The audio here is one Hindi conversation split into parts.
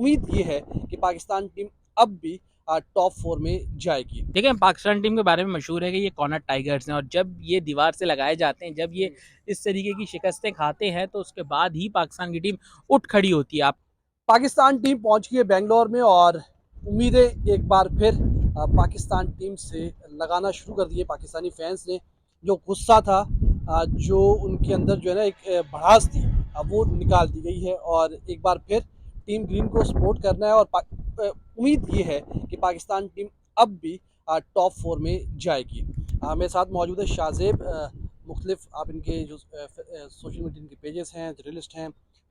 उम्मीद ये है कि पाकिस्तान टीम अब भी टॉप 4 में जाएगी। देखिए, पाकिस्तान टीम के बारे में मशहूर है कि ये कॉर्नर टाइगर्स हैं और जब ये दीवार से लगाए जाते हैं, जब ये इस तरीके की शिकस्तें खाते हैं तो उसके बाद ही पाकिस्तान की टीम उठ खड़ी होती है। आप पाकिस्तान टीम पहुंच गई है बेंगलोर में और उम्मीदें एक बार फिर पाकिस्तान टीम से लगाना शुरू कर दिए पाकिस्तानी फैंस ने। जो गुस्सा था, जो उनके अंदर जो है ना एक भड़ास थी, वो निकाल दी गई है और एक बार फिर टीम ग्रीन को सपोर्ट करना है। और उम्मीद ये है कि पाकिस्तान टीम अब भी टॉप 4 में जाएगी। मेरे साथ मौजूद है शाहजेब। मुख्तलिफ आप इनके जो सोशल मीडिया इनके पेजेस हैं, जर्नलिस्ट हैं,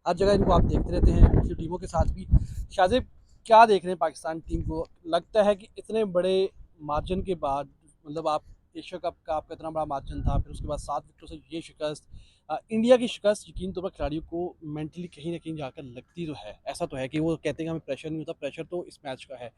हर जगह इनको आप देखते रहते हैं मुख्तलिफ टीमों के साथ भी। शाहजेब, क्या देख रहे हैं पाकिस्तान टीम को? लगता है कि इतने बड़े मार्जिन के बाद, मतलब आप एशिया कप का आपका इतना बड़ा मार्जिन था, फिर उसके बाद 7 विकेटों से ये शिकस्त, इंडिया की शिकस्त यकीन तौर पर खिलाड़ियों को मेंटली कहीं ना कहीं जाकर लगती तो है। ऐसा तो है कि वो कहते हैं कि हमें प्रेशर नहीं होता, प्रेशर तो इस मैच का है।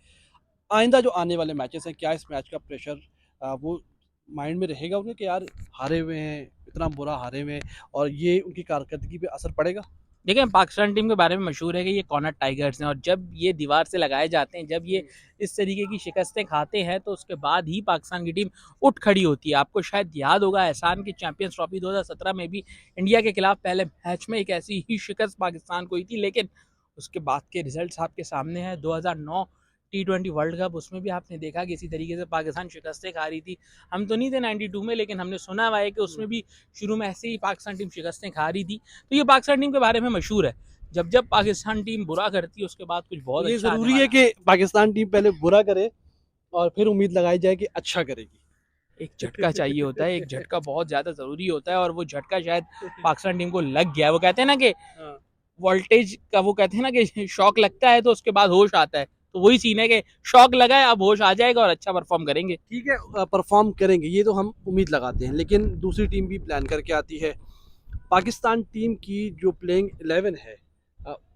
आइंदा जो आने वाले मैचेस हैं, क्या इस मैच का प्रेशर वो माइंड में रहेगा उनके कि यार हारे हुए हैं, इतना बुरा हारे हुए हैं, और ये उनकी कारकर्दगी पे असर पड़ेगा? देखिए, पाकिस्तान टीम के बारे में मशहूर है कि ये कॉर्नर टाइगर्स हैं और जब ये दीवार से लगाए जाते हैं, जब ये इस तरीके की शिकस्तें खाते हैं तो उसके बाद ही पाकिस्तान की टीम उठ खड़ी होती है। आपको शायद याद होगा एहसान की चैंपियंस ट्रॉफी 2017 में भी इंडिया के खिलाफ पहले मैच में एक ऐसी ही शिकस्त पाकिस्तान को हुई थी, लेकिन उसके बाद के रिजल्ट्स आपके सामने हैं। 2009 T20 वर्ल्ड कप, उसमें भी आपने देखा कि इसी तरीके से पाकिस्तान शिकस्तें खा रही थी। हम तो नहीं थे 92 में, लेकिन हमने सुना हुआ है कि उसमें भी शुरू में ऐसे ही पाकिस्तान टीम शिकस्तें खा रही थी। तो ये पाकिस्तान टीम के बारे में मशहूर है, जब जब पाकिस्तान टीम बुरा करती है उसके बाद कुछ तो बहुत ये अच्छा आने ज़रूरी है वाला है। कि पाकिस्तान टीम पहले बुरा करे और फिर उम्मीद लगाई जाए कि अच्छा करेगी। एक झटका चाहिए होता है, एक झटका बहुत ज़्यादा ज़रूरी होता है और वो झटका शायद पाकिस्तान टीम को लग गया है। वो कहते हैं ना कि हाँ। वोल्टेज का, वो कहते हैं ना कि शॉक लगता है तो उसके बाद होश आता है। तो वही सीन है कि शॉक लगा है, अब होश आ जाएगा और अच्छा परफॉर्म करेंगे। ठीक है, परफॉर्म करेंगे, ये तो हम उम्मीद लगाते हैं, लेकिन दूसरी टीम भी प्लान करके आती है। पाकिस्तान टीम की जो प्लेइंग 11 है,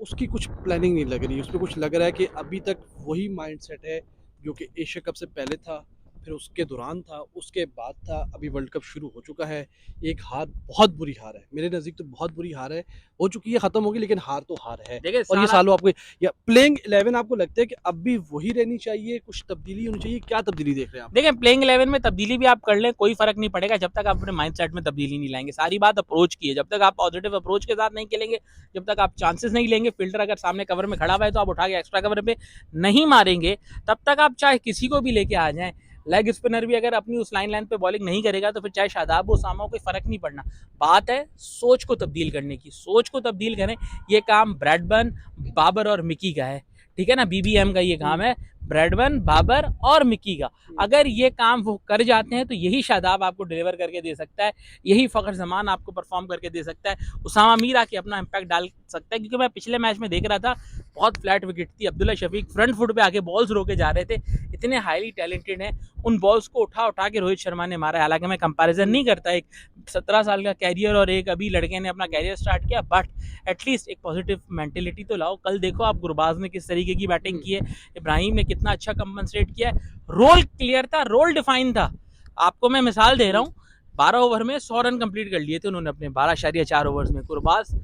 उसकी कुछ प्लानिंग नहीं लग रही। उसमें कुछ लग रहा है कि अभी तक वही माइंडसेट है जो कि एशिया कप से पहले था, फिर उसके दौरान था, उसके बाद था, अभी वर्ल्ड कप शुरू हो चुका है। एक हार, बहुत बुरी हार है मेरे नज़दीक, तो बहुत बुरी हार है। हो चुकी है, ख़त्म होगी, लेकिन हार तो हार है। देखिए और ये सारा सालों आपको, या प्लेइंग 11 आपको लगता है कि अब भी वही रहनी चाहिए, कुछ तब्दीली होनी चाहिए? क्या तब्दीली देख रहे हैं आप? देखिए, प्लेइंग 11 में तब्दीली भी आप कर लें, कोई फर्क नहीं पड़ेगा जब तक आप अपने माइंड सेट में तब्दीली नहीं लाएंगे। सारी बात अप्रोच की है। जब तक आप पॉजिटिव अप्रोच के साथ नहीं खेलेंगे, जब तक आप चांसेस नहीं लेंगे, फिल्टर अगर सामने कवर में खड़ा हुआ है तो आप उठा के एक्स्ट्रा कवर पे नहीं मारेंगे, तब तक आप चाहे किसी को भी लेके आ जाएं। लेग स्पिनर भी अगर अपनी उस लाइन पे बॉलिंग नहीं करेगा तो फिर चाहे शादाब उसामा हो, कोई फर्क नहीं पड़ना। बात है सोच को तब्दील करने की, सोच को तब्दील करें। ये काम ब्रैडबर्न, बाबर और मिकी का है, ठीक है ना। BBM का ये काम है, ब्रैडबर्न, बाबर और मिकी का। अगर ये काम वो कर जाते हैं तो यही शादाब आपको डिलीवर करके दे सकता है, यही फ़खर जमान आपको परफॉर्म करके दे सकता है, उसामा मीर आके अपना इम्पैक्ट डाल सकता है। क्योंकि मैं पिछले मैच में देख रहा था, बहुत फ्लैट विकेट थी, अब्दुल्ला शफीक फ्रंट फुट पे आके बॉल्स रोके जा रहे थे, इतने हाईली टैलेंटेड हैं। उन बॉल्स को उठा उठा के रोहित शर्मा ने मारा। हालांकि मैं कंपैरिजन नहीं करता, एक 17 साल का कैरियर और एक अभी लड़के ने अपना कैरियर स्टार्ट किया, बट एटलीस्ट एक पॉजिटिव मेंटेलिटी तो लाओ। कल देखो आप गुरबाज ने किस तरीके की बैटिंग की है, इब्राहिम ने कितना अच्छा कंपनसेट किया है। रोल क्लियर था, रोल डिफाइन था। आपको मैं मिसाल दे रहा हूँ, 12 ओवर में 100 रन कंप्लीट कर लिए थे उन्होंने अपने 12.4 ओवर्स में। गुरबाज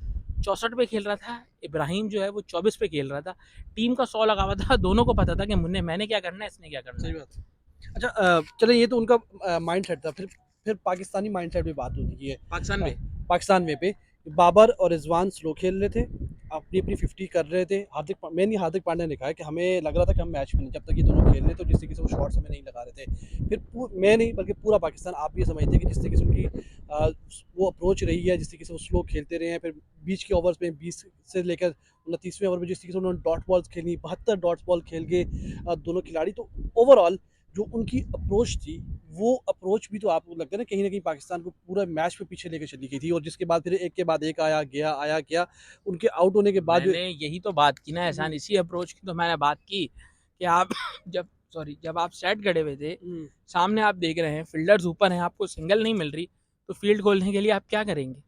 64 पे खेल रहा था, इब्राहिम जो है वो 24 पे खेल रहा था। टीम का 100 लगा हुआ था, दोनों को पता था कि मुन्ने मैंने क्या करना है, इसने क्या करना सही है। बात। अच्छा, चले, ये तो उनका माइंड सेट था। फिर पाकिस्तानी माइंड सेट पे बात होती है। पाकिस्तान अ, में पाकिस्तान वे पे बाबर और रिजवान स्लो खेल रहे थे, अपनी अपनी 50 कर रहे थे। हार्दिक पांड्या ने कहा है कि हमें लग रहा था कि हम मैच में नहीं जब तक ये दोनों खेल रहे, तो जिस तरीके से वो शॉट्स हमें नहीं लगा रहे थे। मैं नहीं बल्कि पूरा पाकिस्तान, आप भी ये समझते हैं कि जिस तरीके से उनकी वो अप्रोच रही है, जिस तरीके से वो स्लो खेलते रहे हैं, फिर बीच के ओवर्स में 20 से लेकर 29वें ओवर में जिस तरीके से उन्होंने डॉट बॉल्स खेली, 72 डॉट बॉल खेल के दोनों खिलाड़ी, तो ओवरऑल जो उनकी अप्रोच थी, वो अप्रोच भी तो आपको लगता है ना, कहीं न कहीं पाकिस्तान को पूरा मैच पे पीछे लेके चली गई थी। और जिसके बाद फिर एक के बाद एक आया गया। उनके आउट होने के बाद जो मैंने यही तो बात की ना हुँ, एहसान, इसी अप्रोच की तो मैंने बात की कि आप जब आप सेट गड़े हुए थे, हुँ, सामने आप देख रहे हैं फील्डर्स ऊपर हैं, आपको सिंगल नहीं मिल रही, तो फील्ड खोलने के लिए आप क्या करेंगे?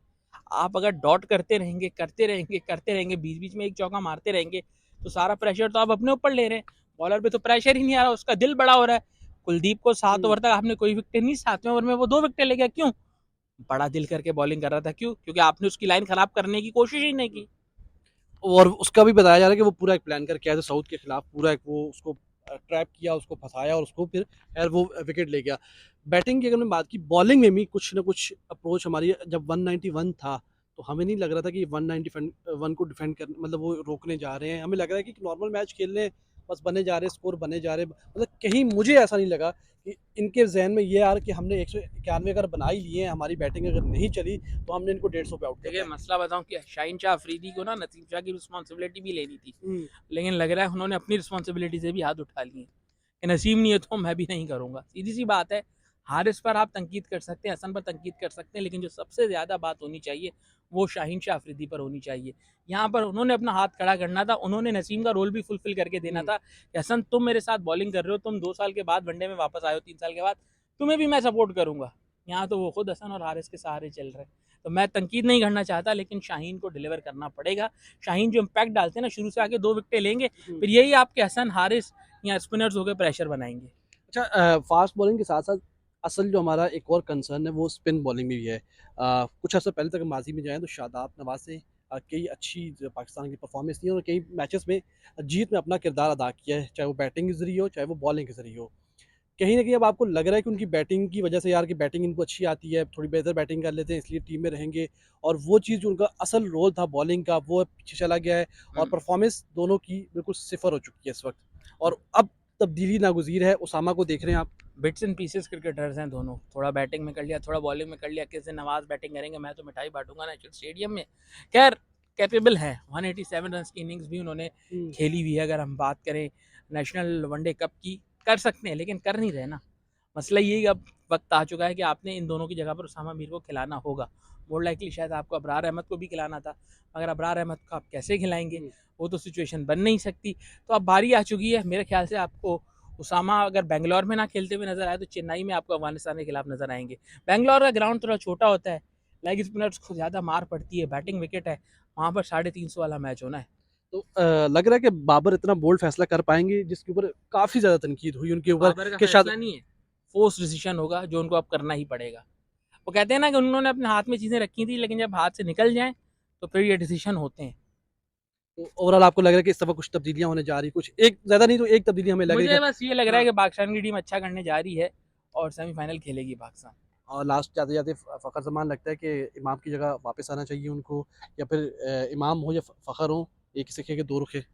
आप अगर डॉट करते रहेंगे, बीच बीच में एक चौका मारते रहेंगे, तो सारा प्रेशर तो आप अपने ऊपर ले रहे हैं। बॉलर पे तो प्रेशर ही नहीं आ रहा, उसका दिल बड़ा हो रहा है। कुलदीप को 7 ओवर तक आपने कोई विकेट नहीं, 7वें ओवर में वो 2 विकेट ले गया, क्यों? बड़ा दिल करके बॉलिंग कर रहा था। क्यों? क्योंकि आपने उसकी लाइन खराब करने की कोशिश ही नहीं की। और उसका भी बताया जा रहा है कि वो पूरा एक प्लान करके आया था साउथ के खिलाफ, पूरा एक वो उसको ट्रैप किया, उसको फँसाया और उसको फिर खैर वो विकेट ले गया। बैटिंग की अगर मैं बात की, बॉलिंग में भी कुछ ना कुछ अप्रोच हमारी, जब 191 था, तो हमें नहीं लग रहा था कि 191 को डिफेंड कर, मतलब वो रोकने जा रहे हैं। हमें लग रहा है कि नॉर्मल मैच खेल रहे हैं, बस बने जा रहे हैं, स्कोर बने जा रहे हैं। मतलब कहीं मुझे ऐसा नहीं लगा कि इनके ज़हन में ये आ रहा कि हमने 191 अगर बना ही लिए हैं, हमारी बैटिंग अगर नहीं चली, तो हमने इनको 150 पे आउट देखिए करना है। मसला बताऊं कि शाहीन शाह अफरीदी को ना नसीम शाह की रिस्पॉन्सिबिलिटी भी लेनी थी, हुँ, लेकिन लग रहा है उन्होंने अपनी रिस्पॉन्सिबिलिटी से भी हाथ उठा लिए कि नसीम नहीं है तो मैं भी नहीं करूंगा। सीधी सी बात है, हारिस पर आप तनकीद कर सकते हैं, हसन पर तनकीद कर सकते हैं, लेकिन जो सबसे ज़्यादा बात होनी चाहिए वो शाहीन शाह अफरीदी पर होनी चाहिए। यहाँ पर उन्होंने अपना हाथ खड़ा करना था, उन्होंने नसीम का रोल भी फुलफिल करके देना हुँ। था कि हसन तुम मेरे साथ बॉलिंग कर रहे हो, तुम 2 साल के बाद वनडे में वापस आए हो, 3 साल के बाद, तुम्हें भी मैं सपोर्ट करूंगा। यहाँ तो वो खुद हसन और हारिस के सहारे चल रहे हैं। तो मैं तनकीद नहीं करना चाहता, लेकिन शाहीन को डिलीवर करना पड़ेगा। शाहीन जो इम्पैक्ट डालते हैं ना, शुरू से आके 2 विकेटें लेंगे, हुँ। फिर यही आपके हसन हारिस या स्पिनर्स होकर प्रेशर बनाएंगे। अच्छा, फास्ट बॉलिंग के साथ-साथ असल जो हमारा एक और कंसर्न है वो स्पिन बॉलिंग में भी है। कुछ अर्सा पहले तक माज़ी में जाएँ तो शादाब नवाज़ ने कई अच्छी जो पाकिस्तान की परफ़ॉर्मेंस दी है और कई मैचेस में जीत में अपना किरदार अदा किया है, चाहे वो बैटिंग के ज़रिए हो, चाहे वो बॉलिंग के ज़रिए हो। कहीं न कहीं अब आपको लग रहा है कि उनकी बैटिंग की वजह से, यार, कि बैटिंग इनको अच्छी आती है, थोड़ी बेहतर बैटिंग कर लेते हैं, इसलिए टीम में रहेंगे, और वो चीज़ जो उनका असल रोल था बॉलिंग का, वो अब पीछे चला गया है और हम्म, परफ़ॉर्मेंस दोनों की बिल्कुल सिफ़र हो चुकी है इस वक़्त, और अब तब्दीली नागुज़ीर है। उसामा को देख रहे हैं आप। बिट्स एंड पीसेस क्रिकेटर्स हैं दोनों, थोड़ा बैटिंग में कर लिया, थोड़ा बॉलिंग में कर लिया। किसी नवाज बैटिंग करेंगे, मैं तो मिठाई बांटूंगा नेशनल स्टेडियम में। खैर, कैपेबल है, 187 रन की इनिंग्स भी उन्होंने हुँ, खेली हुई है। अगर हम बात करें नेशनल वनडे कप की, कर सकते हैं, लेकिन कर नहीं रहे ना। मसला ये है कि अब वक्त आ चुका है कि आपने इन दोनों की जगह पर उसामा मीर को खिलाना होगा। मोर लाइकली शायद आपको अबरार अहमद को भी खिलाना था, मगर अबरार अहमद को आप कैसे खिलाएंगे? हुँ। वो तो सिचुएशन बन नहीं सकती। तो अब बारी आ चुकी है, मेरे ख्याल से आपको उसामा अगर बेंगलोर में ना खेलते हुए नजर आए, तो चेन्नई में आपको अफगानिस्तान के खिलाफ नजर आएंगे। बेंगलोर का ग्राउंड थोड़ा छोटा होता है, लेग स्पिनर्स को ज़्यादा मार पड़ती है, बैटिंग विकेट है, वहाँ पर 350 वाला मैच होना है। तो लग रहा है कि बाबर इतना बोल्ड फ़ैसला कर पाएँगे जिसके ऊपर काफ़ी ज़्यादा तनकीद हुई उनके ऊपर, बाबर का कि शायद। फैसला नहीं है, फोर्स डिसीजन होगा जो उनको अब करना ही पड़ेगा। वो कहते हैं ना कि उन्होंने अपने हाथ में चीज़ें रखी थी, लेकिन जब हाथ से निकल जाएँ तो फिर ये डिसीजन होते हैं। तो ओवरऑल आपको लग रहा है कि इस दफ़ा कुछ तब्दीलियाँ होने जा रही हैं, कुछ एक ज़्यादा नहीं तो एक तब्दीली हमें लगेगा। मुझे बस ये लग रहा हाँ। है कि पाकिस्तान की टीम अच्छा करने जा रही है और सेमीफाइनल खेलेगी पाकिस्तान। और लास्ट जाते-जाते फ़खर ज़मान लगता है कि इमाम की जगह वापस आना चाहिए उनको, या फिर इमाम हो या फ़खर हो, एक सिक्के के दो रुख है।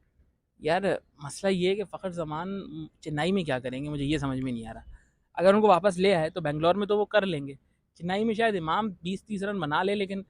यार, मसला ये है कि फ़खर ज़मान चेन्नई में क्या करेंगे, मुझे ये समझ में नहीं आ रहा। अगर उनको वापस ले आए तो बेंगलोर में तो वो कर लेंगे। चेन्नई में शायद इमाम 20-30 रन बना ले, लेकिन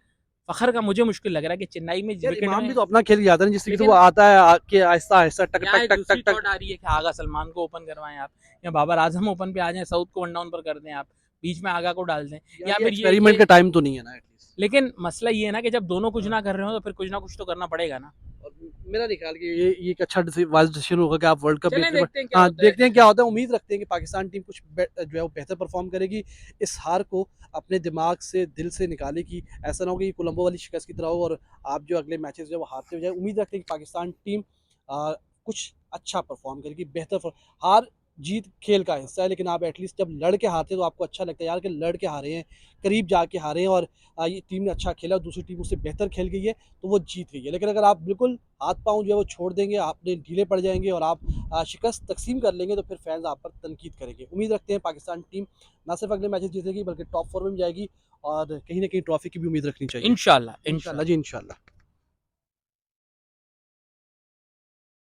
फ़खर का मुझे मुश्किल लग रहा है कि चेन्नई में यार, विकेट इमाम भी में। तो अपना खेल जाता है ना, जिस तरीके से वो लेकिन आता है आके आहिस्ता-आहिस्ता टक, यहाँ टक, एक टक, दूसरी टक, टक। थॉट आ रही है कि आगा सलमान को ओपन करवाएं आप, या बाबर आजम ओपन पे आ जाएं, साउथ को वन डाउन पर कर दें आप, बीच में आगा को डाल दें, यार, या ये फिर एक्सपेरिमेंट का टाइम तो नहीं है ना एटलीस्ट। लेकिन मसला ये है ना कि जब दोनों कुछ हाँ। ना कर रहे हो तो फिर कुछ तो करना पड़ेगा ना। और मेरा नहीं ख्याल कि ये एक अच्छा वाइज डिसीजन होगा कि आप वर्ल्ड कप चलें देखने पर। देखते हैं क्या हाँ, होता है। देखते हैं क्या होता है। उम्मीद रखते हैं कि पाकिस्तान टीम कुछ जो है वो बेहतर परफॉर्म करेगी, इस हार को अपने दिमाग से, दिल से निकालेगी। ऐसा ना हो कि ये कोलंबो वाली शिकस्त की तरह हो और आप जो अगले मैचेस जो है वो हारते हुए जाए। उम्मीद रखते हैं कि पाकिस्तान टीम कुछ अच्छा परफॉर्म करेगी, बेहतर हार जीत खेल का हिस्सा है, लेकिन आप एटलीस्ट जब लड़ के हारते हैं तो आपको अच्छा लगता है, यार, कि लड़ के हारे हैं, करीब जाके हारे हैं, और ये टीम ने अच्छा खेला और दूसरी टीम उससे बेहतर खेल गई है, तो वो जीत गई है। लेकिन अगर आप बिल्कुल हाथ-पाँव जो है वो छोड़ देंगे, आपने ढीले पड़ जाएँगे और आप शिकस्त तस्लीम कर लेंगे, तो फिर फैन्स आप पर तनकीद करेंगे। उम्मीद रखते हैं पाकिस्तान टीम ना सिर्फ अगले मैचेस जीतेगी, बल्कि टॉप 4 में भी जाएगी और कहीं न कहीं ट्रॉफी की भी उम्मीद रखनी चाहिए। इंशाल्लाह इंशाल्लाह इंशाल्लाह। जी, इंशाल्लाह।